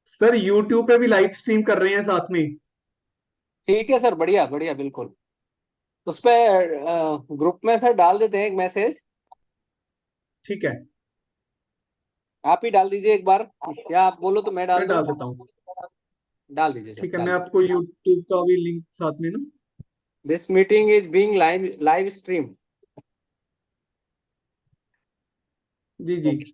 Sir YouTube पे भी live stream कर रहे हैं साथ में। ठीक है सर, बढ़िया बढ़िया, बिल्कुल। उस पे ग्रुप में सर डाल देते हैं एक मैसेज। ठीक है, आप ही डाल दीजिए एक बार, या आप बोलो तो मैं डाल मैं दूं। डाल देता हूँ। डाल दीजिए सर, ठीक है, डाल मैं दीजिए। आपको यूट्यूब का भी लिंक साथ में ना। This meeting is being live stream. जी जी।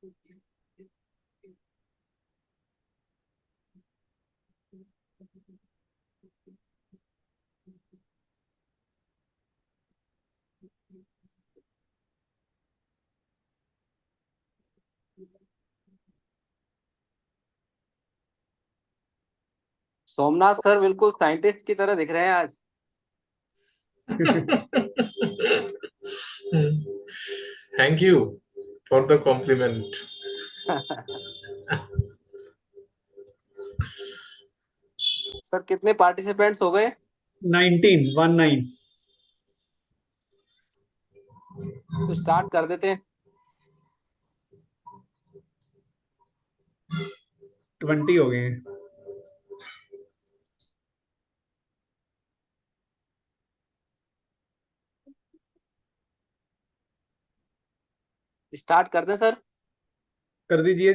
ओके। सोमनाथ सर बिल्कुल साइंटिस्ट की तरह दिख रहे हैं आज। Thank you for the compliment. Sir कितने पार्टिसिपेंट्स हो गए? 19 तो स्टार्ट कर देते हैं। 20 हो गए हैं। स्टार्ट कर दें सर? कर दीजिए।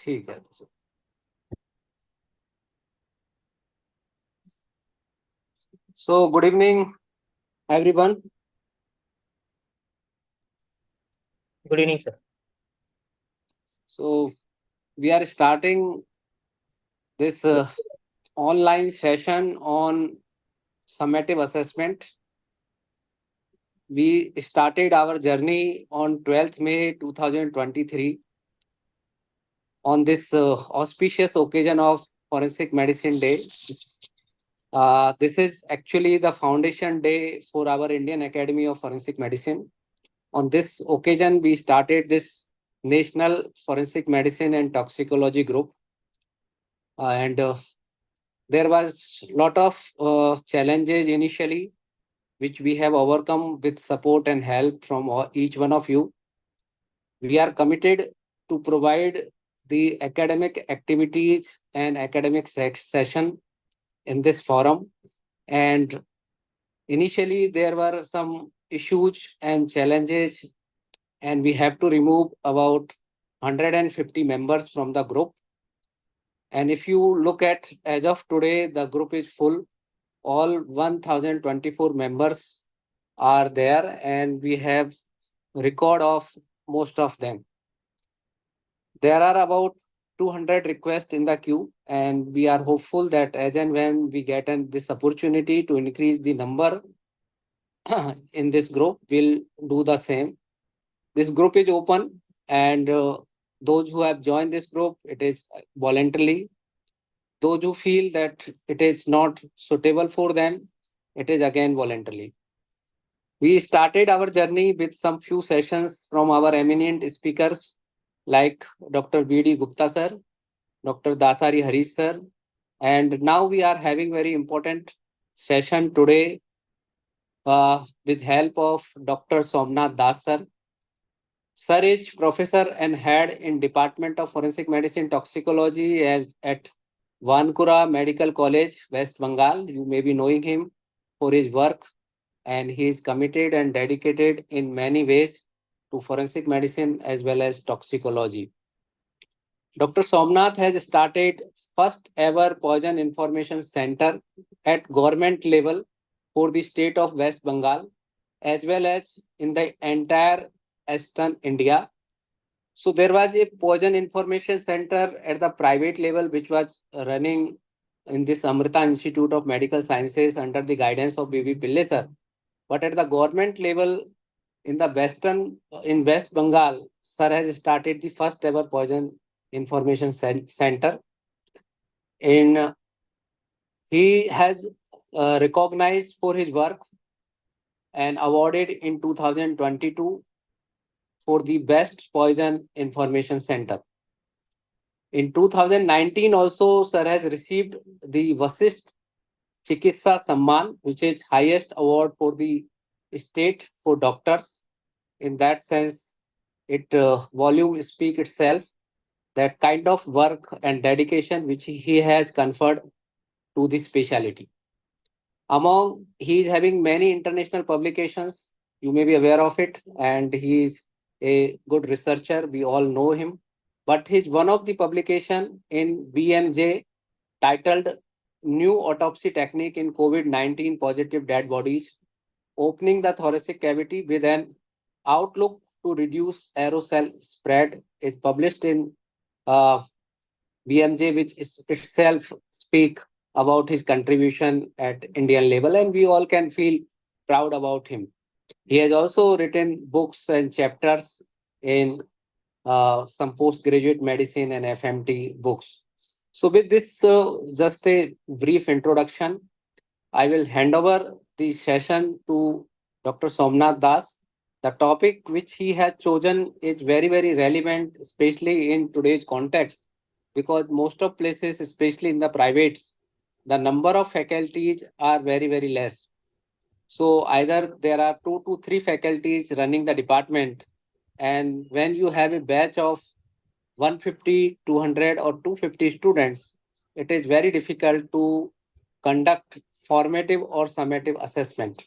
ठीक है तो sir. So good evening everyone. Good evening, sir. So we are starting this online session on summative assessment. We started our journey on 12th May 2023 on this auspicious occasion of Forensic Medicine Day. This is actually the foundation day for our Indian Academy of Forensic Medicine. On this occasion, we started this National Forensic Medicine and Toxicology Group. And there was a lot of challenges initially, which we have overcome with support and help from each one of you. We are committed to provide the academic activities and academic session in this forum. And Initially, there were some issues and challenges, and we have to remove about 150 members from the group. And if you look at as of today, the group is full. All 1024 members are there, and we have record of most of them. There are about 200 requests in the queue, and we are hopeful that as and when we get this opportunity to increase the number in this group, we'll do the same. This group is open, and those who have joined this group, it is voluntarily. Those who feel that it is not suitable for them, it is again voluntarily. We started our journey with some few sessions from our eminent speakers like Dr. B.D. Gupta sir, Dr. Dasari Harish sir, and now we are having very important session today with help of Dr. Somnath Das sir. Sir is professor and head in Department of Forensic Medicine Toxicology at Vankura Medical College, West Bengal. You may be knowing him for his work, and he is committed and dedicated in many ways to forensic medicine as well as toxicology. Dr. Somnath has started first ever poison information center at government level for the state of West Bengal as well as in the entire Eastern India. So there was a poison information center at the private level which was running in this Amrita Institute of Medical Sciences under the guidance of B.B. Pillai sir. But at the government level in West Bengal, sir has started the first ever poison information center. He has recognized for his work and awarded in 2022 for the best poison information center. In 2019 also, sir has received the Vasisht Chikitsa Samman, which is highest award for the state for doctors. In that sense, it volume speak itself, that kind of work and dedication which he has conferred to the specialty. He is having many international publications. You may be aware of it, and he is a good researcher. We all know him. But he's one of the publication in BMJ titled New Autopsy Technique in COVID-19 Positive Dead Bodies, opening the thoracic cavity with an outlook to reduce aerosol spread, is published in BMJ, which is itself speak about his contribution at Indian level, and we all can feel proud about him. He has also written books and chapters in some postgraduate medicine and FMT books. So with this, just a brief introduction, I will hand over the session to Dr. Somnath Das. The topic which he has chosen is very, very relevant, especially in today's context, because most of places, especially in the privates, the number of faculties are very, very less. So either there are 2 to 3 faculties running the department, and when you have a batch of 150, 200 or 250 students, it is very difficult to conduct formative or summative assessment.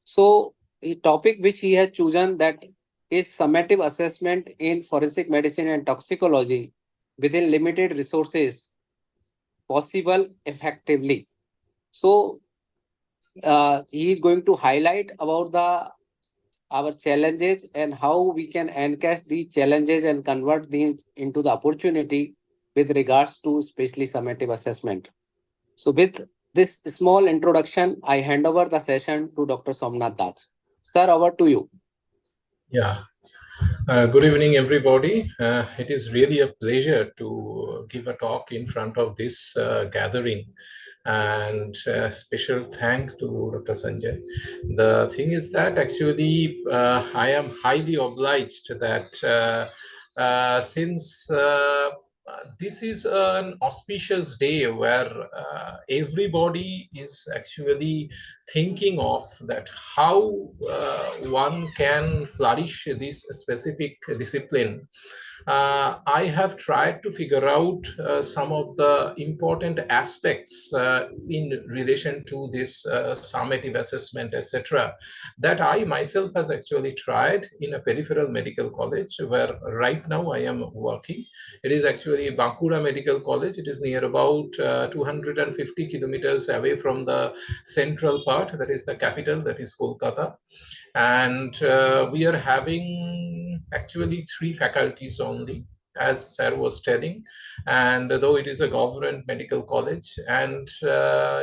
So the topic which he has chosen, that is summative assessment in forensic medicine and toxicology within limited resources possible effectively. So he is going to highlight about our challenges and how we can encash these challenges and convert these into the opportunity with regards to especially summative assessment. So with this small introduction, I hand over the session to Dr. Somnath Das. Sir, over to you. Yeah. Good evening, everybody. It is really a pleasure to give a talk in front of this gathering, and special thank to Dr. Sanjay. The thing is that actually I am highly obliged that since this is an auspicious day where everybody is actually thinking of that how one can flourish this specific discipline. I have tried to figure out some of the important aspects in relation to this summative assessment, etc., that I myself has actually tried in a peripheral medical college where right now I am working. It is actually Bankura Medical College. It is near about 250 kilometers away from the central part, that is the capital, that is Kolkata. And we are having actually 3 faculties only, as sir was telling, and though it is a government medical college, and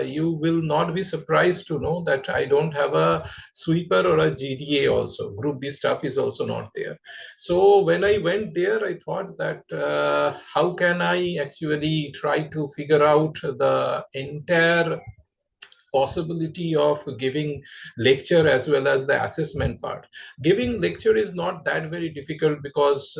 you will not be surprised to know that I don't have a sweeper or a GDA also. Group B staff is also not there. So when I went there, I thought that how can I actually try to figure out the entire possibility of giving lecture as well as the assessment part. Giving lecture is not that very difficult because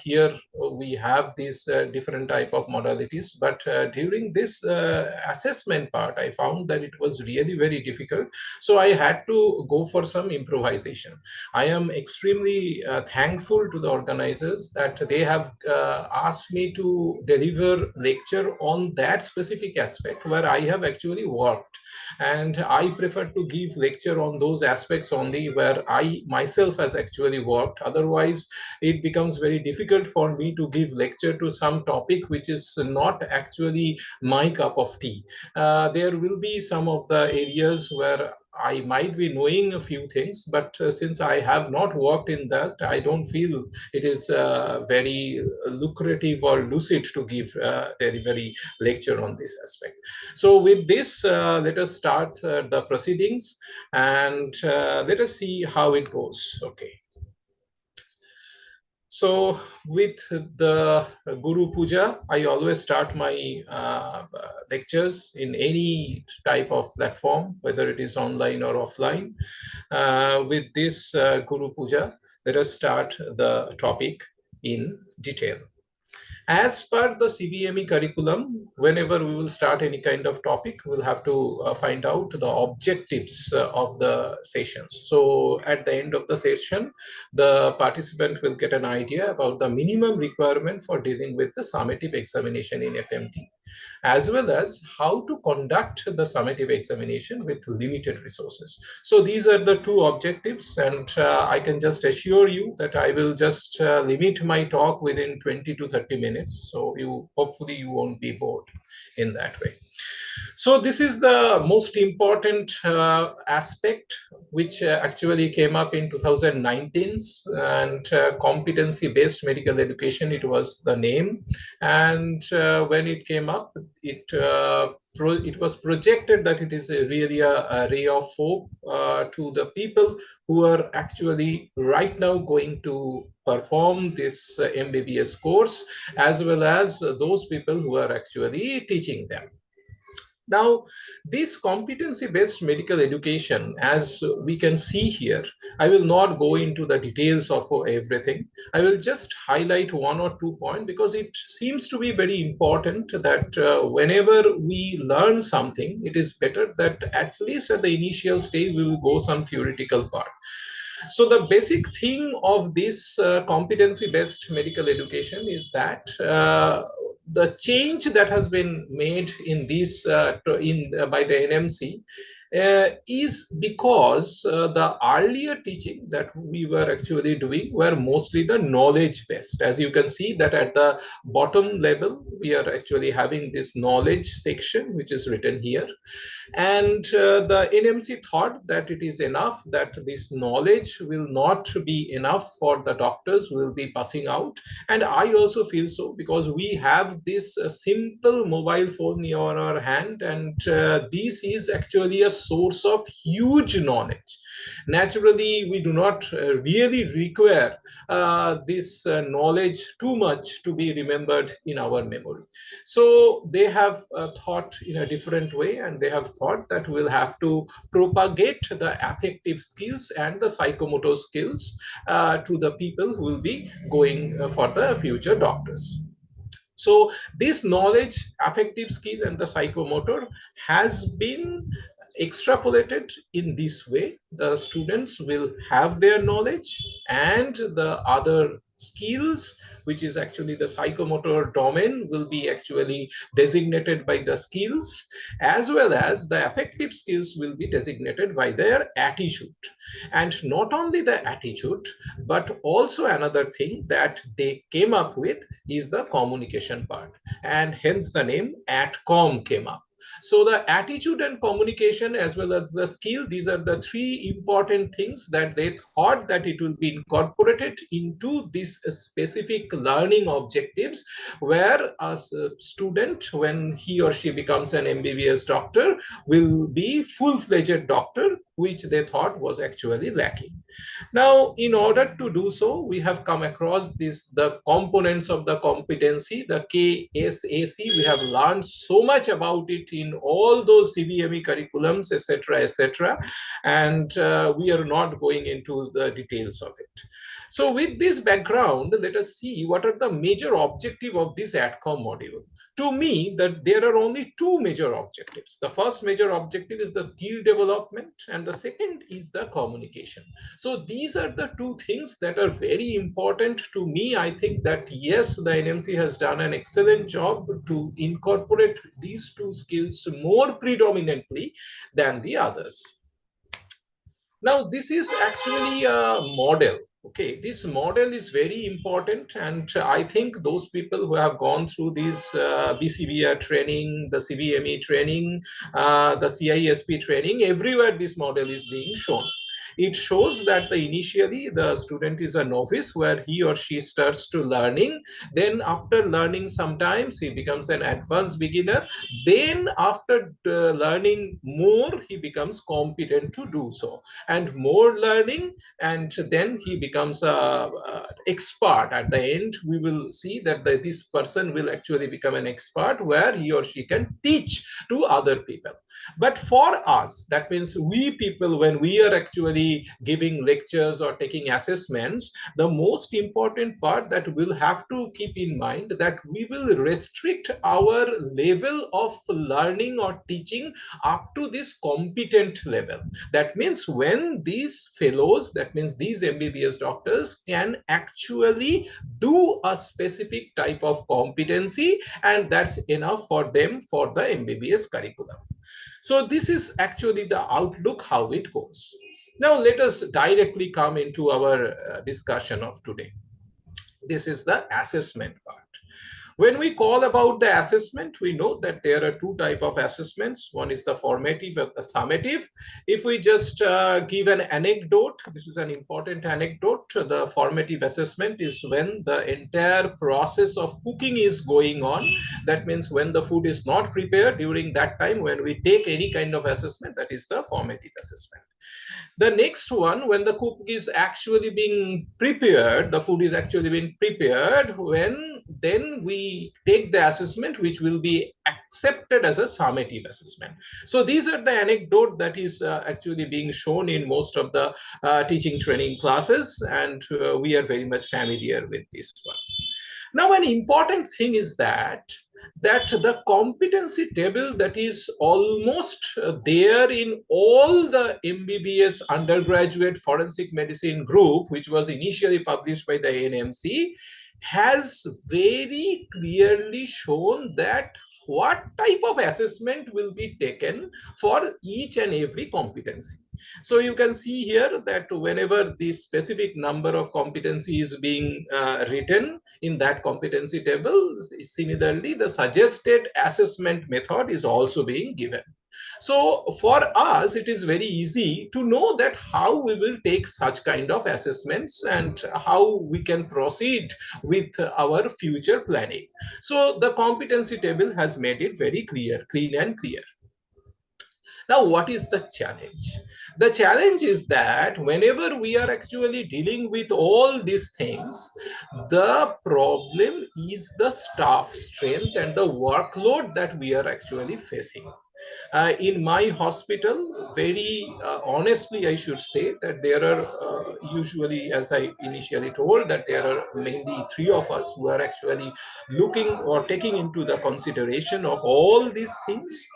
here we have these different type of modalities, but during this assessment part I found that it was really very difficult, so I had to go for some improvisation. I am extremely thankful to the organizers that they have asked me to deliver lecture on that specific aspect where I have actually worked, and I prefer to give lecture on those aspects only where I myself has actually worked. Otherwise it becomes very difficult for me to give lecture to some topic which is not actually my cup of tea. There will be some of the areas where I might be knowing a few things, but since I have not worked in that, I don't feel it is very lucrative or lucid to give delivery lecture on this aspect. So with this, let us start the proceedings, and let us see how it goes. Okay. So with the Guru Puja, I always start my lectures in any type of platform, whether it is online or offline. With this Guru Puja, let us start the topic in detail. As per the CBME curriculum, whenever we will start any kind of topic, we'll have to find out the objectives of the sessions. So at the end of the session, the participant will get an idea about the minimum requirement for dealing with the summative examination in FMT, as well as how to conduct the summative examination with limited resources. So these are the 2 objectives, and I can just assure you that I will just limit my talk within 20 to 30 minutes. So hopefully you won't be bored in that way. So this is the most important aspect which actually came up in 2019, and competency-based medical education, it was the name. And when it came up, it was projected that it is really a ray of hope to the people who are actually right now going to perform this MBBS course, as well as those people who are actually teaching them. Now, this competency-based medical education, as we can see here, I will not go into the details of everything. I will just highlight 1 or 2 points because it seems to be very important that whenever we learn something, it is better that at least at the initial stage, we will go some theoretical part. So the basic thing of this competency-based medical education is that the change that has been made in this by the NMC is because the earlier teaching that we were actually doing were mostly the knowledge based. As you can see that at the bottom level, we are actually having this knowledge section, which is written here. And the NMC thought that it is enough, that this knowledge will not be enough for the doctors who will be passing out. And I also feel so, because we have this simple mobile phone in our hand, and this is actually a source of huge knowledge. Naturally, we do not really require this knowledge too much to be remembered in our memory. So they have thought in a different way, and they have thought that we'll have to propagate the affective skills and the psychomotor skills to the people who will be going for the future doctors. So this knowledge, affective skill, and the psychomotor has been extrapolated in this way. The students will have their knowledge, and the other skills, which is actually the psychomotor domain, will be actually designated by the skills, as well as the affective skills will be designated by their attitude. And not only the attitude, but also another thing that they came up with is the communication part, and hence the name ATCOM came up. So the attitude and communication, as well as the skill, these are the three important things that they thought that it will be incorporated into these specific learning objectives, where a student, when he or she becomes an MBBS doctor, will be full-fledged doctor, which they thought was actually lacking. Now, in order to do so, we have come across the components of the competency, the KSAC. We have learned so much about it in all those CBME curriculums, etc., etc., and we are not going into the details of it. So with this background, let us see what are the major objectives of this ATCOM module. To me, that there are only two major objectives. The first major objective is the skill development, and the second is the communication. So these are the two things that are very important to me. I think that yes, the NMC has done an excellent job to incorporate these two skills more predominantly than the others. Now, this is actually a model. Okay, this model is very important, and I think those people who have gone through this BCBR training, the CBME training, the CISP training, everywhere this model is being shown. It shows that initially the student is a novice, where he or she starts to learning. Then after learning sometimes he becomes an advanced beginner. Then after learning more, he becomes competent to do so, and more learning, and then he becomes a expert. At the end, we will see that this person will actually become an expert, where he or she can teach to other people. But for us, that means we people, when we are actually giving lectures or taking assessments, the most important part that we'll have to keep in mind that we will restrict our level of learning or teaching up to this competent level. That means when these fellows, that means these MBBS doctors, can actually do a specific type of competency, and that's enough for them for the MBBS curriculum. So this is actually the outlook, how it goes. Now let us directly come into our discussion of today. This is the assessment part. When we call about the assessment, we know that there are two types of assessments. One is the formative and the summative. If we just give an anecdote, this is an important anecdote. The formative assessment is when the entire process of cooking is going on. That means when the food is not prepared, during that time when we take any kind of assessment, that is the formative assessment. The next one, when the cook is actually being prepared, the food is actually being prepared, then we take the assessment, which will be accepted as a summative assessment. So these are the anecdote that is actually being shown in most of the teaching training classes, and we are very much familiar with this one. Now, an important thing is that the competency table that is almost there in all the MBBS undergraduate forensic medicine group, which was initially published by the NMC, has very clearly shown that what type of assessment will be taken for each and every competency. So you can see here that whenever the specific number of competency is being written in that competency table, similarly the suggested assessment method is also being given. So for us, it is very easy to know that how we will take such kind of assessments and how we can proceed with our future planning. So the competency table has made it very clear, clean and clear. Now, what is the challenge? The challenge is that whenever we are actually dealing with all these things, the problem is the staff strength and the workload that we are actually facing. In my hospital, very honestly, I should say that there are usually, as I initially told, that there are mainly 3 of us who are actually looking or taking into the consideration of all these things.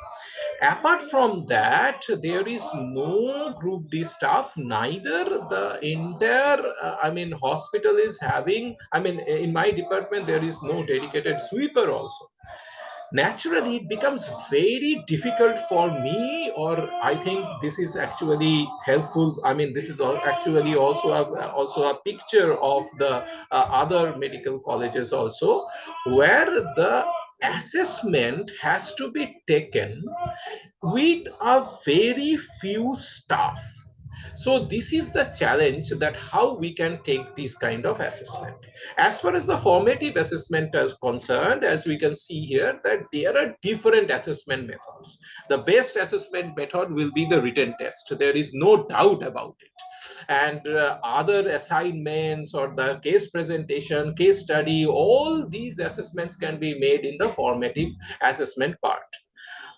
Apart from that, there is no group D staff, neither the entire, hospital is having, in my department, there is no dedicated sweeper also. Naturally it becomes very difficult for me, or I think this is actually helpful. This is actually also a picture of the other medical colleges also, where the assessment has to be taken with a very few staff. So this is the challenge, that how we can take this kind of assessment. As far as the formative assessment is concerned, as we can see here, that there are different assessment methods. The best assessment method will be the written test. There is no doubt about it. And other assignments or the case presentation, case study, all these assessments can be made in the formative assessment part.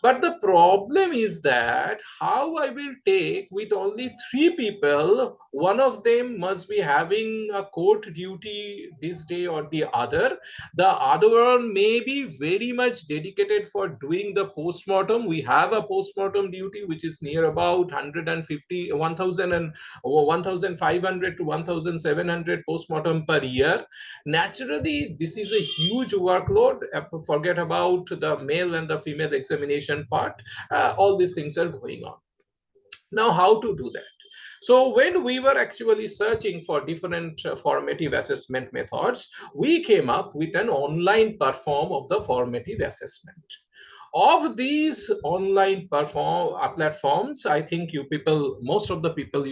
But the problem is that how I will take with only 3 people, one of them must be having a court duty this day or the other. The other one may be very much dedicated for doing the postmortem. We have a postmortem duty which is near about 150, 1000 and 1500 to 1700 postmortem per year. Naturally, this is a huge workload. Forget about the male and the female examination part. All these things are going on. Now, how to do that? So when we were actually searching for different formative assessment methods, we came up with an online platform of the formative assessment. Of these online platforms, I think most of the people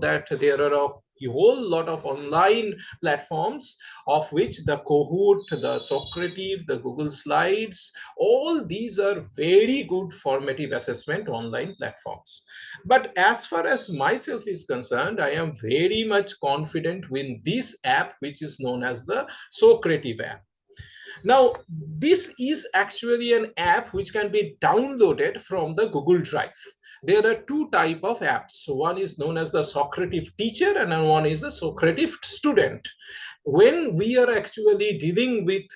that there are a whole lot of online platforms, of which the Kahoot, the Socrative, the Google Slides, all these are very good formative assessment online platforms. But as far as myself is concerned, I am very much confident with this app, which is known as the Socrative app. Now, this is actually an app which can be downloaded from the Google Drive. There are 2 types of apps. One is known as the Socrative teacher and one is the Socrative student. When we are actually dealing with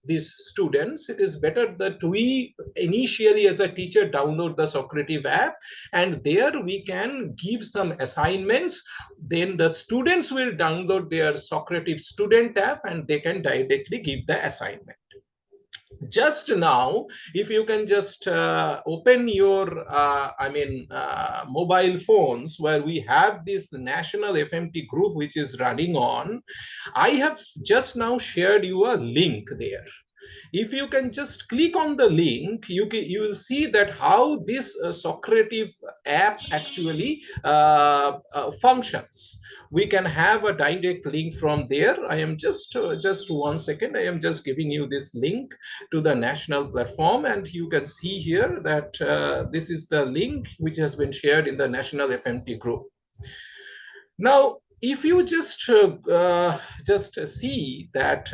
these students, it is better that we initially as a teacher download the Socrative app, and there we can give some assignments. Then the students will download their Socrative student app and they can directly give the assignment. Just now, if you can just open your mobile phones, where we have this national FMT group which is running on, I have just now shared you a link there. If you can just click on the link, you will see that how this Socrative app actually functions. We can have a direct link from there. I am just 1 second. I am just giving you this link to the national platform, and you can see here that this is the link which has been shared in the national FMT group. Now, if you just see that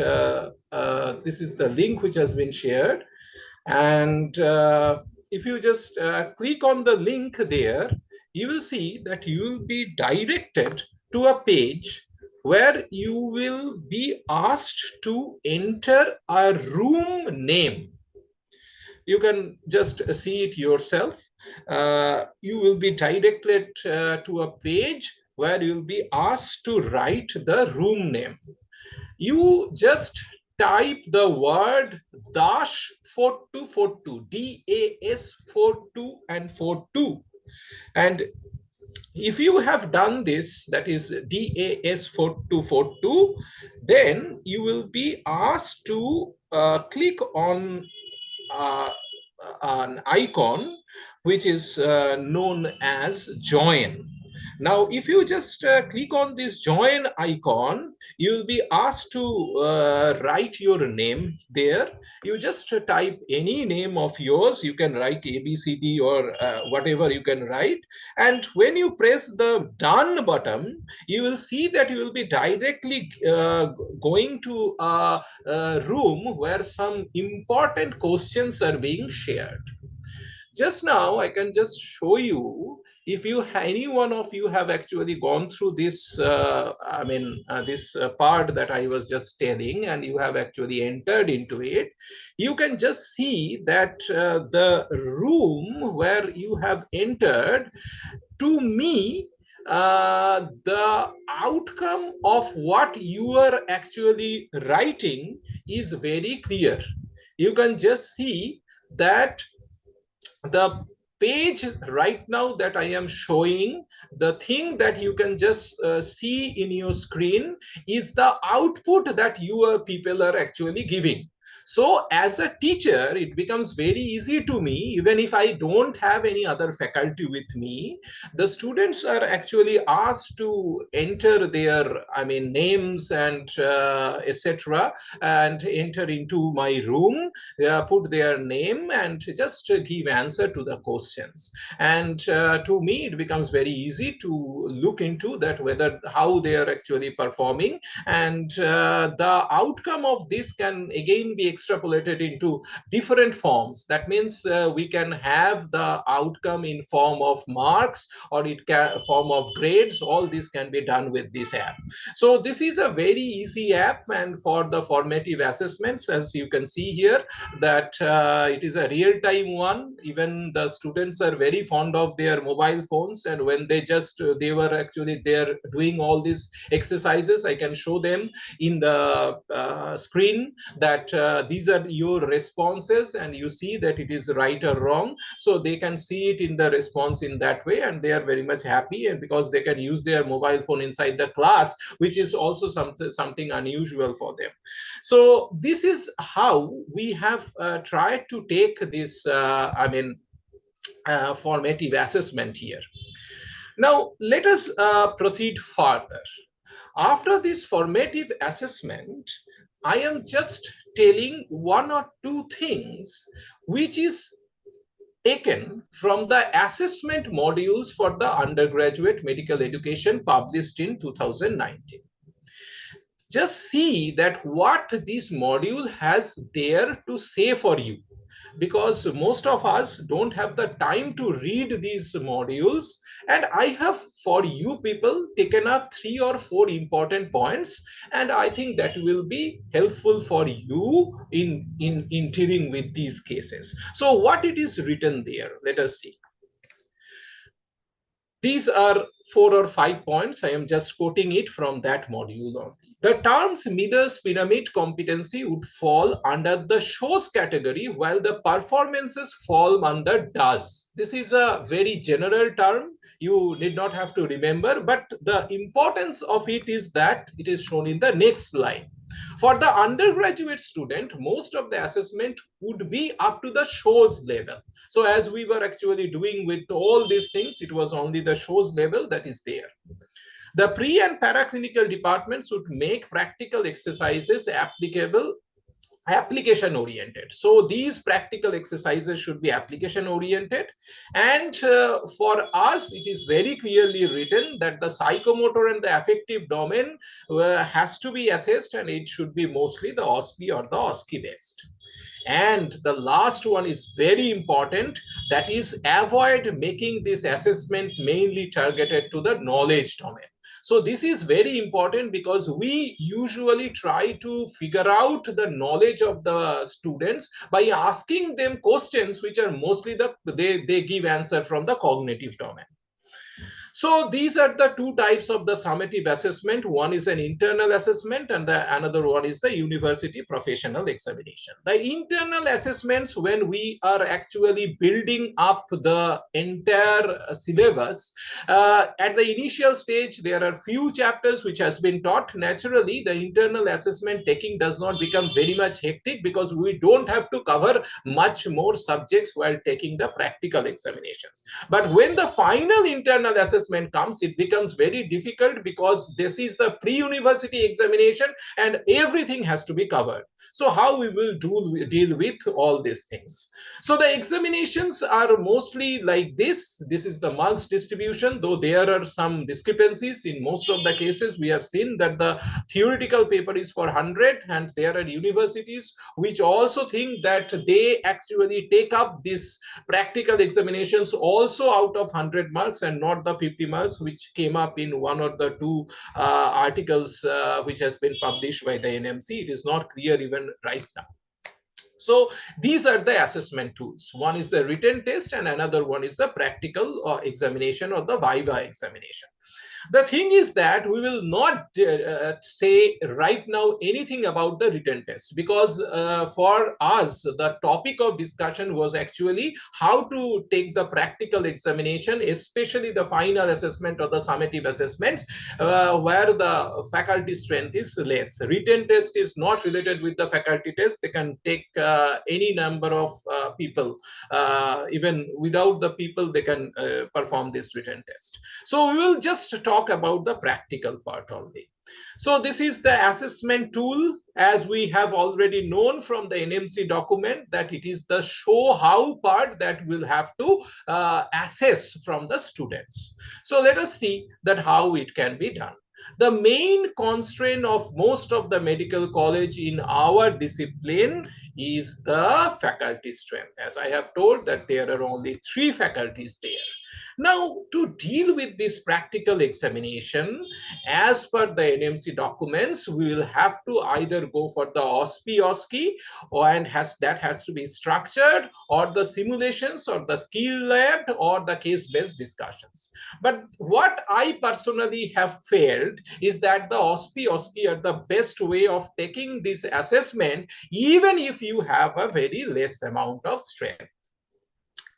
this is the link which has been shared, and if you just click on the link there, you will see that you will be directed to a page where you will be asked to enter a room name. You can just see it yourself. You will be directed to a page where you'll be asked to write the room name. You just type the word -4242, DAS42 and 42. And if you have done this, that is DAS4242, then you will be asked to click on an icon which is known as join. Now, if you just click on this join icon, you'll be asked to write your name there. You just type any name of yours. You can write ABCD or whatever you can write. And when you press the done button, you will see that you will be directly going to a room where some important questions are being shared. Just now, I can just show you if any one of you have actually gone through this, this part that I was just telling, and you have actually entered into it, you can just see that the room where you have entered, to me, the outcome of what you are actually writing is very clear. You can just see that the page right now that I am showing, the thing that you can just see in your screen is the output that your people are actually giving. So as a teacher, it becomes very easy to me, even if I don't have any other faculty with me, the students are actually asked to enter their, names and etc., and enter into my room, put their name and just give answer to the questions. And to me, it becomes very easy to look into that, whether how they are actually performing. And the outcome of this can again be extrapolated into different forms. That means we can have the outcome in form of marks, or it can form of grades. All this can be done with this app. So this is a very easy app. And for the formative assessments, as you can see here, that it is a real-time one. Even the students are very fond of their mobile phones, and when they were actually there doing all these exercises, I can show them in the screen that these are your responses, and you see that it is right or wrong. So they can see it in the response in that way, and they are very much happy, and because they can use their mobile phone inside the class, which is also something unusual for them. So this is how we have tried to take this formative assessment here. Now let us proceed further. After this formative assessment, I am just telling one or two things which is taken from the assessment modules for the undergraduate medical education published in 2019. Just see that what this module has there to say for you, because most of us don't have the time to read these modules, and I have for you people taken up 3 or 4 important points, and I think that will be helpful for you in dealing with these cases. So what it is written there, let us see. These are 4 or 5 points. I am just quoting it from that module only. The terms Mithers pyramid competency would fall under the shows category, while the performances fall under does. This is a very general term. You need not have to remember, but the importance of it is that it is shown in the next line. For the undergraduate student, most of the assessment would be up to the shows level. So as we were actually doing with all these things, it was only the shows level that is there. The pre and paraclinical departments would make practical exercises application oriented. So these practical exercises should be application oriented. And for us, it is very clearly written that the psychomotor and the affective domain has to be assessed, and it should be mostly the Osce or the Osce based. And the last one is very important, that is avoid making this assessment mainly targeted to the knowledge domain. So this is very important, because we usually try to figure out the knowledge of the students by asking them questions which are mostly they give answer from the cognitive domain. So these are the 2 types of the summative assessment. One is an internal assessment, and another one is the university professional examination. The internal assessments, when we are actually building up the entire syllabus, at the initial stage, there are few chapters which has been taught. Naturally, the internal assessment taking does not become very much hectic, because we don't have to cover much more subjects while taking the practical examinations. But when the final internal assessment assessment comes, it becomes very difficult because this is the pre-university examination and everything has to be covered. So how we will deal with all these things? So the examinations are mostly like this. This is the marks distribution, though there are some discrepancies. In most of the cases, we have seen that the theoretical paper is for 100, and there are universities which also think that they actually take up this practical examinations also out of 100 marks and not the 50 marks, which came up in one or the two articles which has been published by the NMC. It is not clear even right now. So these are the assessment tools. One is the written test and another one is the practical examination or the viva examination. The thing is that we will not say right now anything about the written test, because for us the topic of discussion was actually how to take the practical examination, especially the final assessment or the summative assessments where the faculty strength is less. Written test is not related with the faculty test. They can take any number of people, even without the people they can perform this written test. So we will just talk about the practical part only. So this is the assessment tool, as we have already known from the NMC document that it is the show how part that will have to assess from the students. So let us see that how it can be done. The main constraint of most of the medical college in our discipline is the faculty strength. As I have told that there are only 3 faculties there. Now, to deal with this practical examination, as per the NMC documents, we will have to either go for the Osce, and that has to be structured, or the simulations, or the skill lab, or the case-based discussions. But what I personally have felt is that the Osce are the best way of taking this assessment, even if you have a very less amount of strength.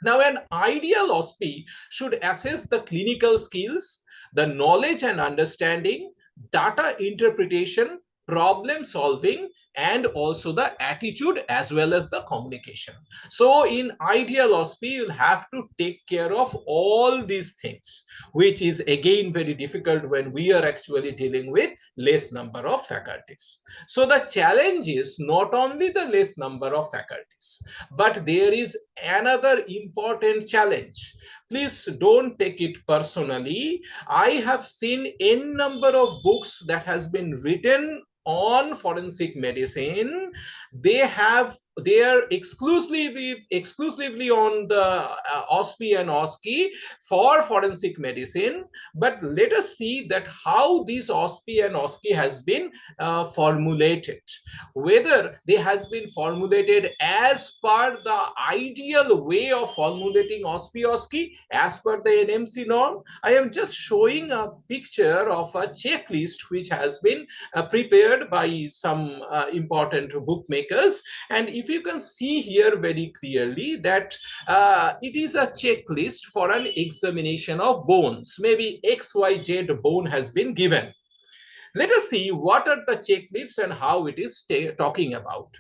Now, an ideal OSPE should assess the clinical skills, the knowledge and understanding, data interpretation, problem solving, and also the attitude as well as the communication. So in ideal OSPE, you'll have to take care of all these things, which is again very difficult when we are actually dealing with less number of faculties. So the challenge is not only the less number of faculties, but there is another important challenge. Please don't take it personally. I have seen n number of books that has been written on forensic medicine. They are exclusively on the OSPE and OSCE for forensic medicine. But let us see that how this OSPE and OSCE has been formulated. Whether they has been formulated as per the ideal way of formulating OSPE OSCE as per the NMC norm. I am just showing a picture of a checklist which has been prepared by some important bookmakers, and if you can see here very clearly that it is a checklist for an examination of bones. Maybe XYZ bone has been given. Let us see what are the checklists and how it is talking about.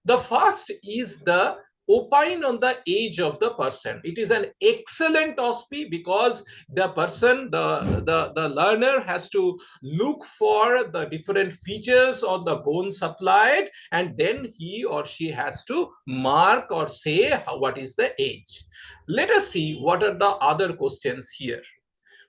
The first is the opine on the age of the person. It is an excellent OSPE because the person, the learner has to look for the different features of the bone supplied, and then he or she has to mark or say what is the age. Let us see what are the other questions here.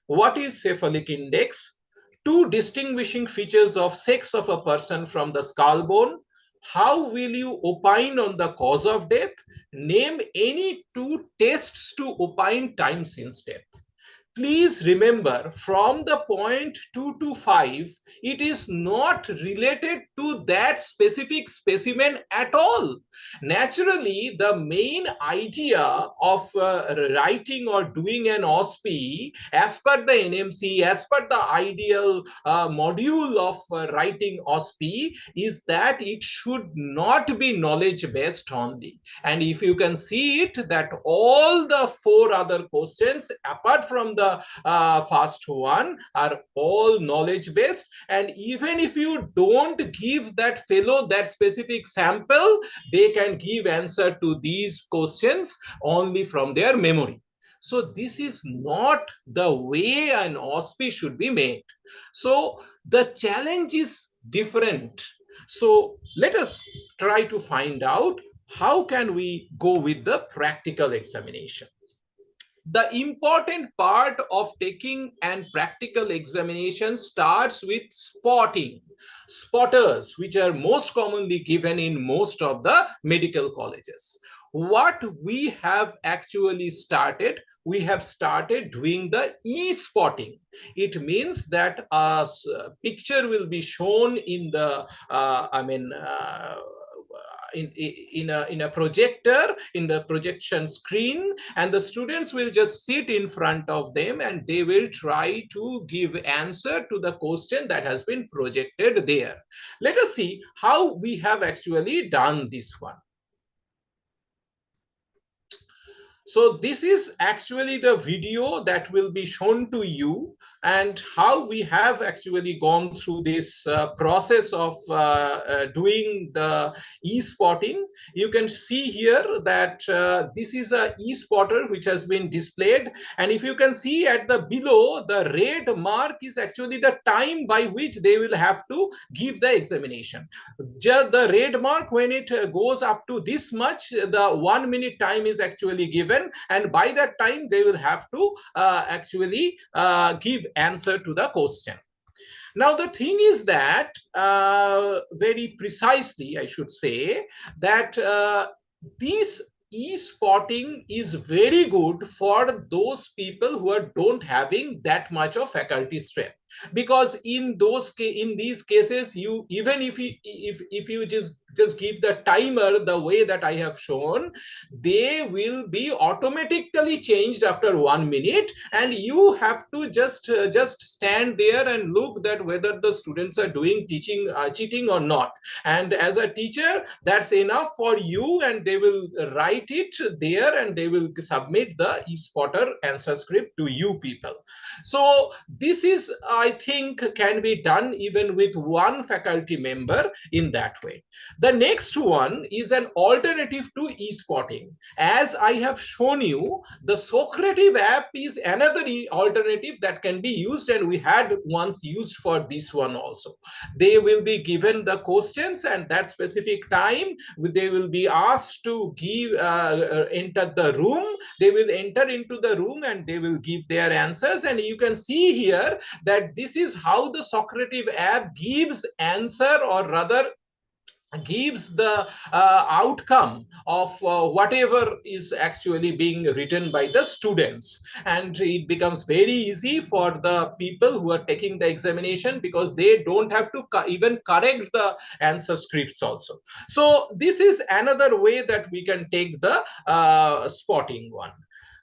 What is cephalic index? 2 distinguishing features of sex of a person from the skull bone. How will you opine on the cause of death? Name any 2 tests to opine time since death. Please remember, from the point 2 to 5, it is not related to that specific specimen at all. Naturally, the main idea of writing or doing an OSPE, as per the NMC, as per the ideal module of writing OSPE, is that it should not be knowledge-based only. And if you can see it, that all the 4 other questions, apart from the first one, are all knowledge based, and even if you don't give that fellow that specific sample, they can give answer to these questions only from their memory. So this is not the way an OSPE should be made. So the challenge is different. So let us try to find out how can we go with the practical examination. The important part of taking an practical examination starts with spotting. Spotters, which are most commonly given in most of the medical colleges. What we have actually started, we have started doing the e-spotting. It means that a picture will be shown in the, in a projector, in the projection screen, and the students will just sit in front of them and they will try to give answer to the question that has been projected there. Let us see how we have actually done this one. So this is actually the video that will be shown to you, and how we have actually gone through this process of doing the e-spotting. You can see here that this is a e-spotter which has been displayed, and if you can see at the below, the red mark is actually the time by which they will have to give the examination. Just the red mark, when it goes up to this much, the 1 minute time is actually given, and by that time they will have to actually give answer to the question. Now the thing is that very precisely I should say that this e-spotting is very good for those people who are don't having that much of faculty strength, because in these cases, you even if you just give the timer the way that I have shown, they will be automatically changed after 1 minute, and you have to just stand there and look that whether the students are doing cheating or not. And as a teacher, that's enough for you, and they will write it there and they will submit the e-spotter answer script to you people. So this is, I think, can be done even with one faculty member in that way. The next one is an alternative to e-spotting. As I have shown you, the Summative app is another alternative that can be used, and we had once used for this one also. They will be given the questions, and that specific time they will be asked to give enter the room. They will enter into the room and they will give their answers, and you can see here that this is how the Summative app gives answer, or rather gives the outcome of whatever is actually being written by the students. And it becomes very easy for the people who are taking the examination, because they don't have to even correct the answer scripts also. So this is another way that we can take the spotting one.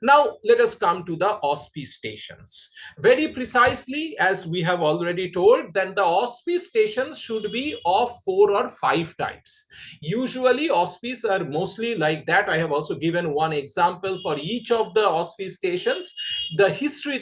Now, let us come to the OSPE stations. Very precisely, as we have already told, then the OSPE stations should be of 4 or 5 types. Usually, OSPEs are mostly like that. I have also given one example for each of the OSPE stations. The history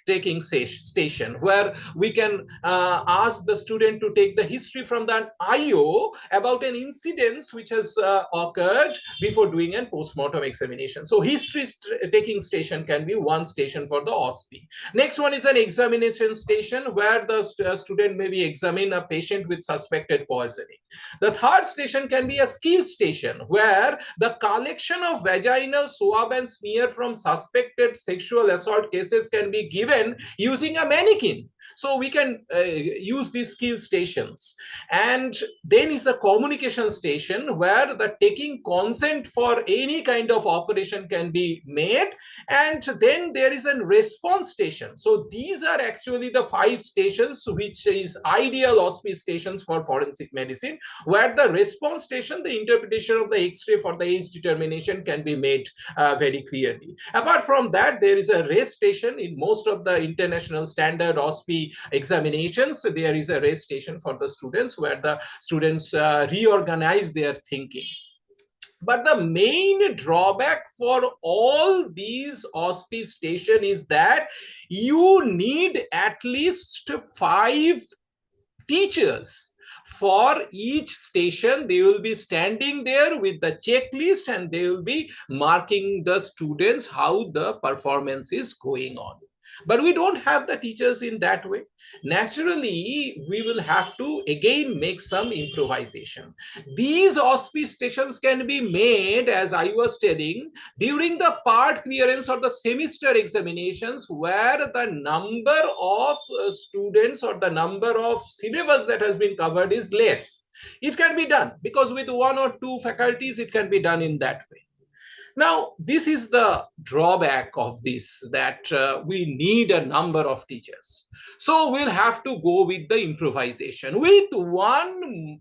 taking station, where we can ask the student to take the history from the IO about an incident which has occurred before doing a post-mortem examination. So history taking station can be one station for the OSPE. Next one is an examination station, where the student maybe examine a patient with suspected poisoning. The third station can be a skill station, where the collection of vaginal swab and smear from suspected sexual assault cases can be given using a mannequin. So we can use these skill stations. And then is a communication station, where the taking consent for any kind of operation can be made. And then there is a response station. So these are actually the 5 stations which is ideal OSPE stations for forensic medicine, where the response station, the interpretation of the X-ray for the age determination can be made very clearly. Apart from that, there is a rest station in most of the international standard OSPE examinations. There is a rest station for the students, where the students reorganize their thinking. But the main drawback for all these OSPE stations is that you need at least 5 teachers. For each station, they will be standing there with the checklist and they will be marking the students how the performance is going on. But we don't have the teachers in that way. Naturally, we will have to again make some improvisation. These Osce stations can be made, as I was telling, during the part clearance or the semester examinations, where the number of students or the number of syllabus that has been covered is less. It can be done because with one or two faculties, it can be done in that way. Now, this is the drawback of this, that we need a number of teachers. So we'll have to go with the improvisation with one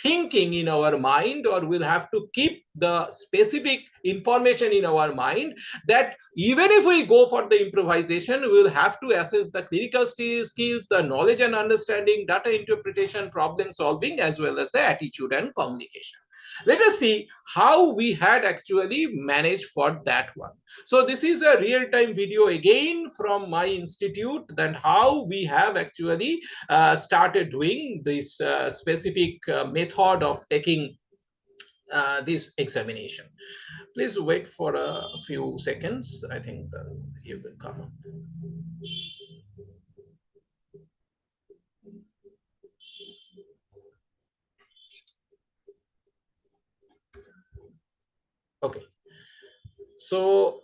thinking in our mind, or we'll have to keep the specific information in our mind that even if we go for the improvisation, we'll have to assess the clinical skills, the knowledge and understanding, data interpretation, problem solving, as well as the attitude and communication. Let us see how we had actually managed for that one. So this is a real-time video again from my institute, then how we have actually started doing this specific method of taking this examination. Please wait for a few seconds. I think the video will come up. Okay. So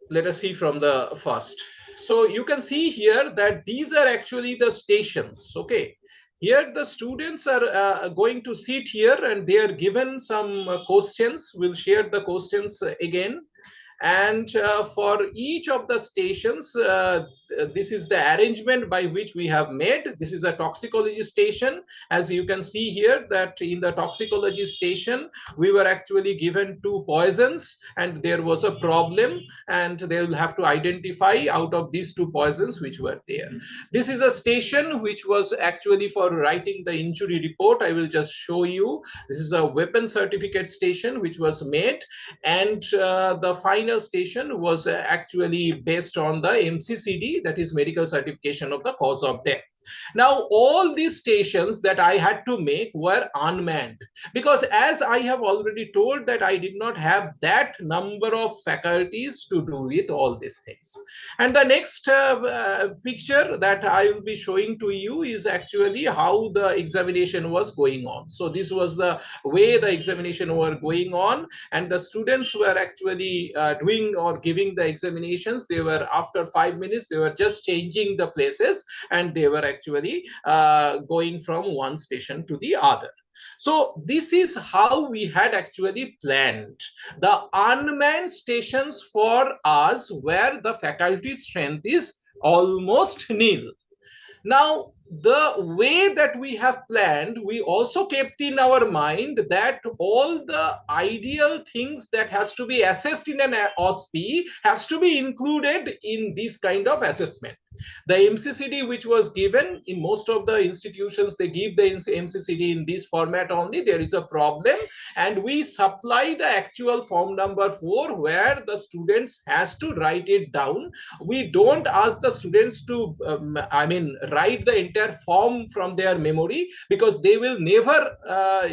let us see from the first. So you can see here that these are actually the stations. Okay. Here the students are going to sit here and they are given some questions. We'll share the questions again. And for each of the stations, this is the arrangement by which we have made. This is a toxicology station. As you can see here, that in the toxicology station, we were actually given 2 poisons and there was a problem, and they will have to identify out of these 2 poisons which were there. This is a station which was actually for writing the injury report. I will just show you. This is a weapon certificate station which was made, and the final station was actually based on the MCCD, that is medical certification of the cause of death. Now, all these stations that I had to make were unmanned, because as I have already told that I did not have that number of faculties to do with all these things. And the next picture that I will be showing to you is actually how the examination was going on. So this was the way the examination were going on, and the students were actually doing or giving the examinations. They were, after 5 minutes, they were just changing the places and they were actually going from one station to the other. So this is how we had actually planned the unmanned stations for us, where the faculty strength is almost nil. Now, the way that we have planned, we also kept in our mind that all the ideal things that has to be assessed in an OSPE has to be included in this kind of assessment. The MCCD which was given in most of the institutions, they give the MCCD in this format only. There is a problem, and we supply the actual form number 4 where the students has to write it down. We don't ask the students to write the entire form from their memory, because they will never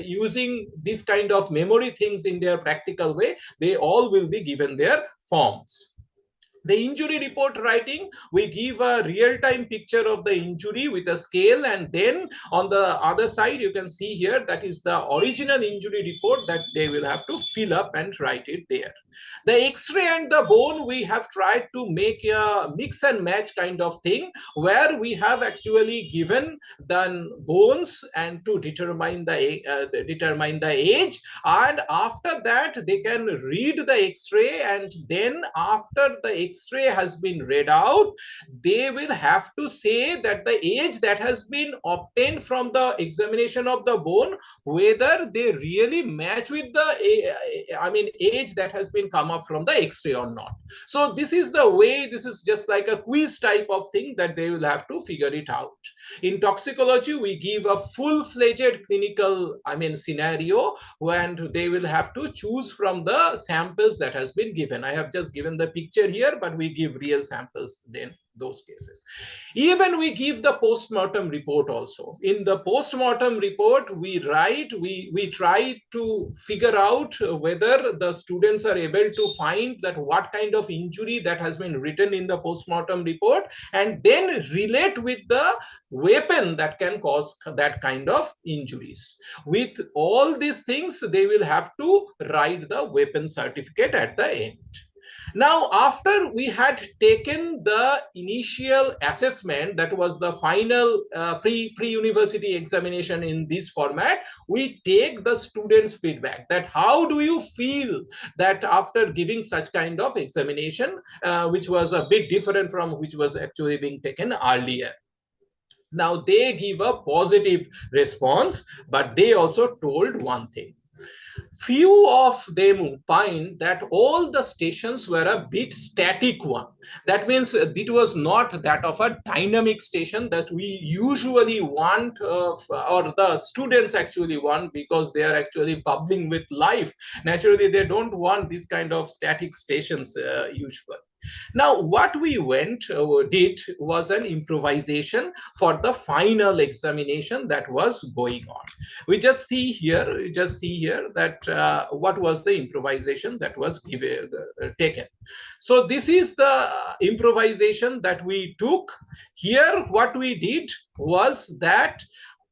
using this kind of memory things in their practical way. They all will be given their forms. The injury report writing, we give a real-time picture of the injury with a scale, and then on the other side you can see here that is the original injury report that they will have to fill up and write it there. The X-ray and the bone, we have tried to make a mix and match kind of thing, where we have actually given the bones and to determine the age, and after that they can read the X-ray, and then after the X-ray has been read out, they will have to say that the age that has been obtained from the examination of the bone, whether they really match with the age that has been come up from the X-ray or not. So this is the way, this is just like a quiz type of thing that they will have to figure it out. In toxicology, we give a full-fledged clinical scenario, and they will have to choose from the samples that has been given. I have just given the picture here, but we give real samples then. those cases. Even we give the post-mortem report also. In the post-mortem report, we try to figure out whether the students are able to find that what kind of injury that has been written in the post-mortem report, and then relate with the weapon that can cause that kind of injuries. With all these things, they will have to write the weapon certificate at the end. Now, after we had taken the initial assessment, that was the final pre-university examination in this format, we take the students' feedback, that how do you feel that after giving such kind of examination, which was a bit different from which was actually being taken earlier. Now, they give a positive response, but they also told one thing. Few of them find that all the stations were a bit static one. That means it was not that of a dynamic station that we usually want, or the students actually want, because they are actually bubbling with life. Naturally, they don't want this kind of static stations usually. Now, what we did was an improvisation for the final examination that was going on. We just see here that what was the improvisation that was taken. So this is the improvisation that we took. Here, what we did was that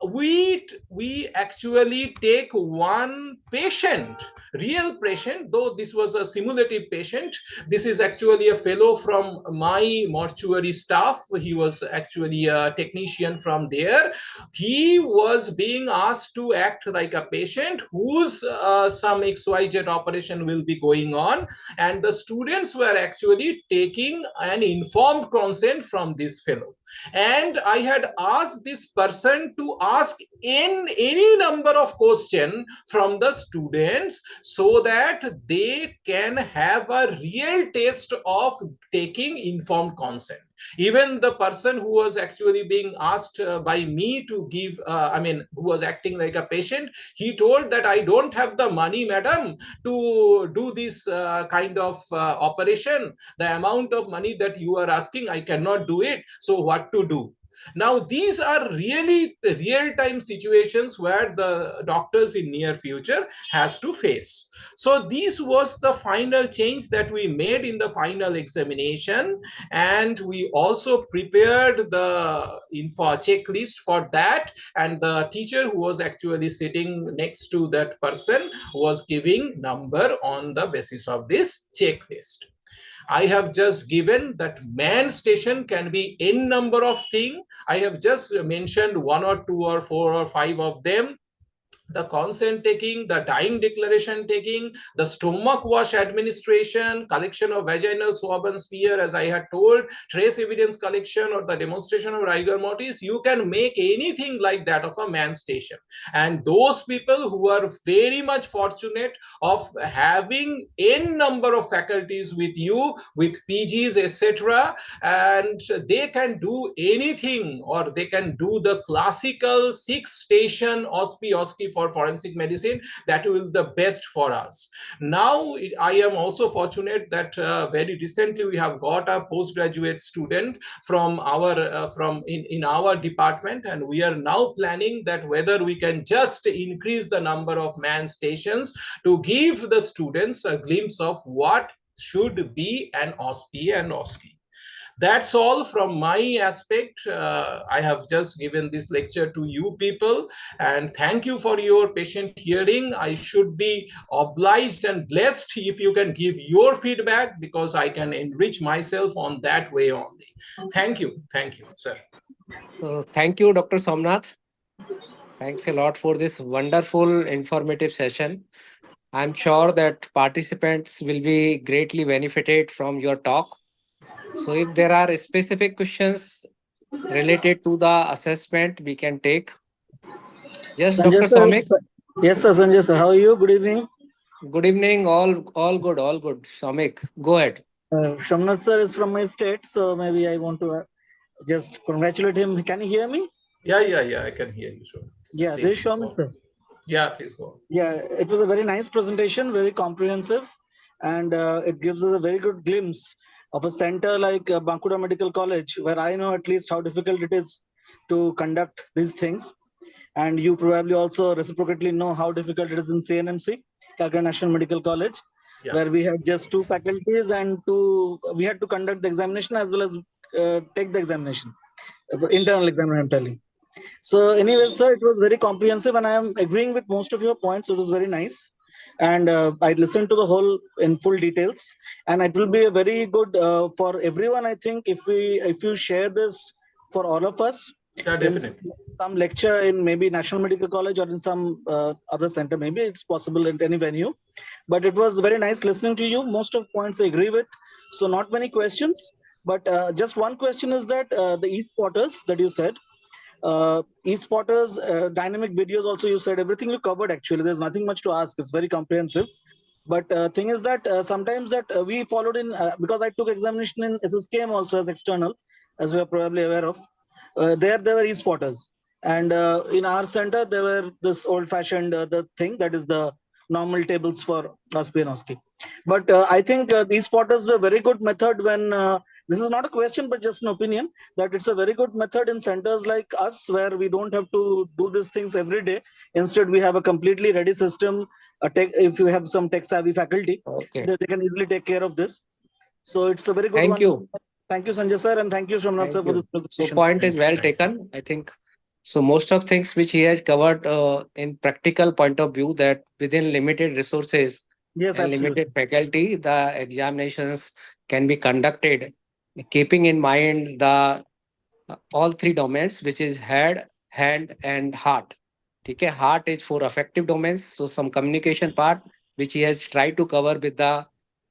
we actually take one patient, real patient, though this was a simulative patient. This is actually a fellow from my mortuary staff. He was actually a technician from there. He was being asked to act like a patient whose some XYZ operation will be going on, and the students were actually taking an informed consent from this fellow. And I had asked this person to ask in any number of questions from the students, so that they can have a real taste of taking informed consent. Even the person who was actually being asked by me to give, who was acting like a patient, he told that I don't have the money, madam, to do this kind of operation. The amount of money that you are asking, I cannot do it. So what to do? Now, these are really real-time situations where the doctors in near future has to face. So this was the final change that we made in the final examination, and we also prepared the info checklist for that, and the teacher who was actually sitting next to that person was giving number on the basis of this checklist. I have just given that man station can be n number of things. I have just mentioned 1 or 2 or 4 or 5 of them. The consent taking, the dying declaration taking, the stomach wash administration, collection of vaginal swab and smear, as I had told, trace evidence collection, or the demonstration of rigor mortis. You can make anything like that of a man station. And those people who are very much fortunate of having n number of faculties with you, with PGs, etc., and they can do anything, or they can do the classical 6-station Osce for forensic medicine. That will be the best for us. Now, I am also fortunate that very recently we have got a postgraduate student from our in our department, and we are now planning that whether we can just increase the number of man stations to give the students a glimpse of what should be an Osce and Osce. That's all from my aspect. I have just given this lecture to you people, and thank you for your patient hearing. I should be obliged and blessed if you can give your feedback, because I can enrich myself on that way only. Thank you, sir. Thank you, Dr. Somnath. Thanks a lot for this wonderful, informative session. I'm sure that participants will be greatly benefited from your talk. So if there are specific questions related to the assessment, we can take. Yes, Sanjay Dr. sir, Somik. yes, sir. Sanjay sir, how are you? Good evening. Good evening. All good. All good. Somik, go ahead. Somnath sir is from my state, so maybe I want to just congratulate him. Can you hear me? Yeah, I can hear you, sir. Yeah, this is Somnath sir. Yeah, please go on. Yeah, it was a very nice presentation, very comprehensive, and it gives us a very good glimpse of a center like Bankura Medical College, where I know at least how difficult it is to conduct these things. And you probably also reciprocally know how difficult it is in CNMC, Calcutta National Medical College, Yeah. where we had just 2 faculties and we had to conduct the examination as well as take the examination, internal exam, I'm telling. So anyway, sir, it was very comprehensive and I am agreeing with most of your points. It was very nice. And I listened to the whole in full details, and it will be a very good for everyone. I think if you share this for all of us, Yeah, in definitely. some lecture in maybe National Medical College or in some other center, maybe it's possible in any venue. But it was very nice listening to you. Most of points I agree with. So not many questions, but just one question is that the e-spotters that you said, e-spotters, dynamic videos also, you said everything you covered. Actually, there's nothing much to ask. It's very comprehensive. But thing is that sometimes that we followed in because I took examination in SSKM also as external, as we are probably aware of. There were e-spotters, and in our center there were this old-fashioned the thing that is the normal tables for Osce and Osce. But I think e-spotters is a very good method when this is not a question but just an opinion that it's a very good method in centers like us where we don't have to do these things every day. Instead, we have a completely ready system. If you have some tech savvy faculty, Okay. they can easily take care of this. So it's a very good Thank one. you. Thank you, Sanjay sir, and thank you, Somnath Thank sir, for this you. So presentation. point is well Thank you. taken, I think. So most of things which he has covered in practical point of view, that within limited resources Yes, and absolutely. limited faculty, the examinations can be conducted, keeping in mind the all 3 domains, which is head, hand, and heart. Okay, heart is for affective domains. So some communication part, which he has tried to cover with the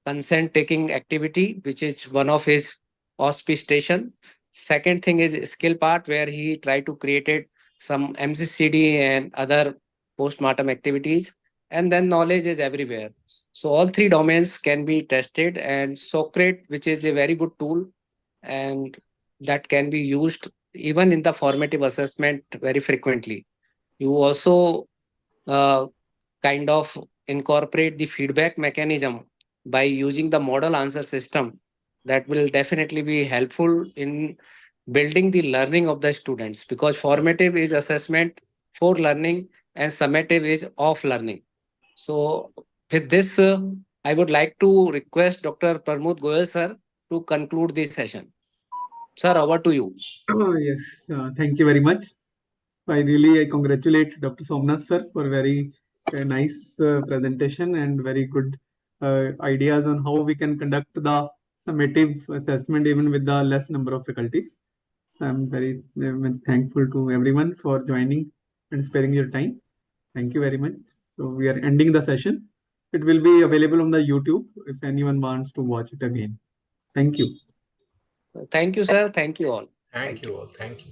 consent taking activity, which is one of his auspice station. Second thing is skill part, where he tried to create some MCCD and other postmortem activities. And then knowledge is everywhere. So all 3 domains can be tested, and Socrate, which is a very good tool, and that can be used even in the formative assessment very frequently. You also kind of incorporate the feedback mechanism by using the model answer system. That will definitely be helpful in building the learning of the students, because formative is assessment for learning and summative is of learning. So with this, I would like to request Dr. Pramod Goyal sir to conclude this session. Sir, over to you. Yes, thank you very much. I congratulate Dr. Somnath sir for very nice presentation and very good ideas on how we can conduct the summative assessment even with the less number of faculties. So I'm very thankful to everyone for joining and sparing your time. Thank you very much. So we are ending the session. It will be available on the YouTube if anyone wants to watch it again. Thank you. Thank you, sir. Thank you all. Thank you all. Thank you.